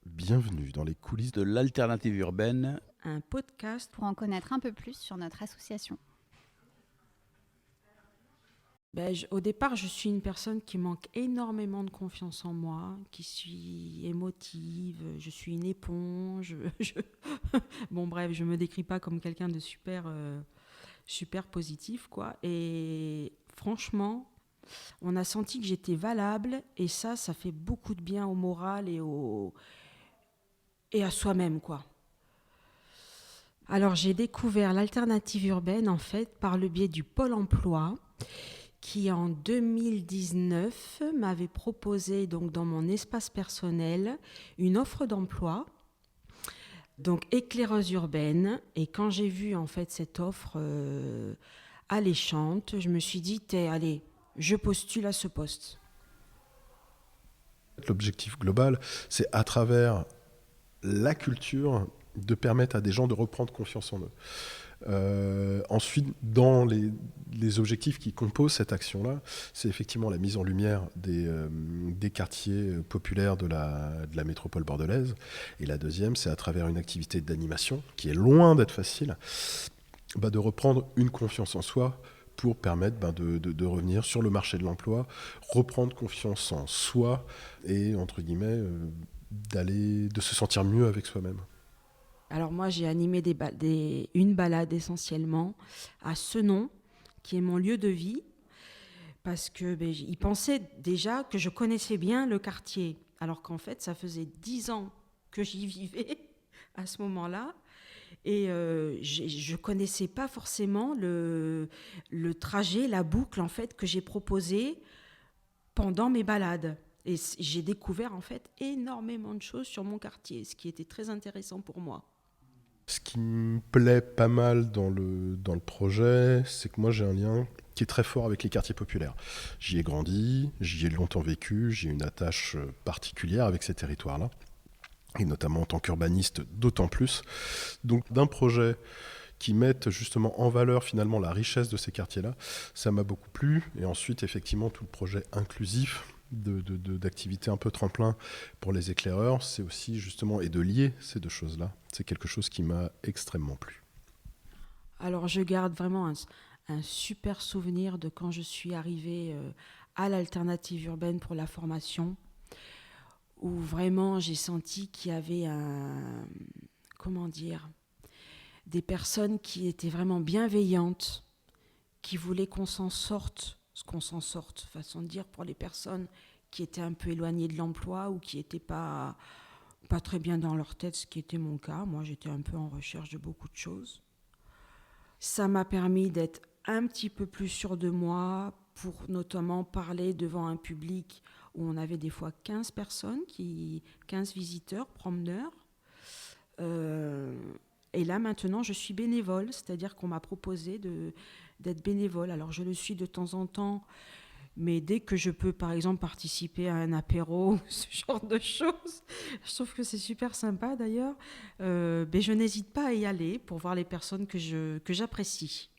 Bienvenue dans les coulisses de l'alternative urbaine. Un podcast pour en connaître un peu plus sur notre association. Au départ, je suis une personne qui manque énormément de confiance en moi, qui suis émotive, je suis une éponge. Bon, bref, je me décris pas comme quelqu'un de super positif, quoi. Et franchement, on a senti que j'étais valable, et ça fait beaucoup de bien au moral et à soi-même, quoi. Alors, j'ai découvert l'alternative urbaine, en fait, par le biais du Pôle emploi, qui en 2019 m'avait proposé, donc dans mon espace personnel, une offre d'emploi, donc éclaireuse urbaine. Et quand j'ai vu en fait cette offre alléchante, je me suis dit, allez, je postule à ce poste. L'objectif global, c'est à travers la culture de permettre à des gens de reprendre confiance en eux. Ensuite, dans les objectifs qui composent cette action-là, c'est effectivement la mise en lumière des quartiers populaires de la métropole bordelaise. Et la deuxième, c'est à travers une activité d'animation qui est loin d'être facile, de reprendre une confiance en soi pour permettre de revenir sur le marché de l'emploi, reprendre confiance en soi et, entre guillemets, de se sentir mieux avec soi-même. Alors moi, j'ai animé une balade essentiellement à Senon, qui est mon lieu de vie, parce que ils pensaient déjà que je connaissais bien le quartier, alors qu'en fait, ça faisait 10 ans que j'y vivais à ce moment-là. Et je ne connaissais pas forcément le trajet, la boucle en fait que j'ai proposée pendant mes balades. Et j'ai découvert en fait énormément de choses sur mon quartier, ce qui était très intéressant pour moi. Ce qui me plaît pas mal dans le projet, c'est que moi j'ai un lien qui est très fort avec les quartiers populaires. J'y ai grandi, j'y ai longtemps vécu, j'ai une attache particulière avec ces territoires-là, et notamment en tant qu'urbaniste d'autant plus. Donc d'un projet qui mette justement en valeur finalement la richesse de ces quartiers-là, ça m'a beaucoup plu. Et ensuite effectivement tout le projet inclusif d'activités un peu tremplin pour les éclaireurs, c'est aussi justement, et de lier ces deux choses-là, c'est quelque chose qui m'a extrêmement plu. Alors je garde vraiment un super souvenir de quand je suis arrivée à l'alternative urbaine pour la formation, où vraiment j'ai senti qu'il y avait des personnes qui étaient vraiment bienveillantes, qui voulaient qu'on s'en sorte, façon de dire, pour les personnes qui étaient un peu éloignées de l'emploi ou qui n'étaient pas très bien dans leur tête, ce qui était mon cas. Moi, j'étais un peu en recherche de beaucoup de choses. Ça m'a permis d'être un petit peu plus sûre de moi, pour notamment parler devant un public où on avait des fois 15 personnes, 15 visiteurs, promeneurs. Et là, maintenant, je suis bénévole, c'est-à-dire qu'on m'a proposé d'être bénévole. Alors, je le suis de temps en temps, mais dès que je peux, par exemple, participer à un apéro, ce genre de choses, je trouve que c'est super sympa d'ailleurs, je n'hésite pas à y aller pour voir les personnes que j'apprécie.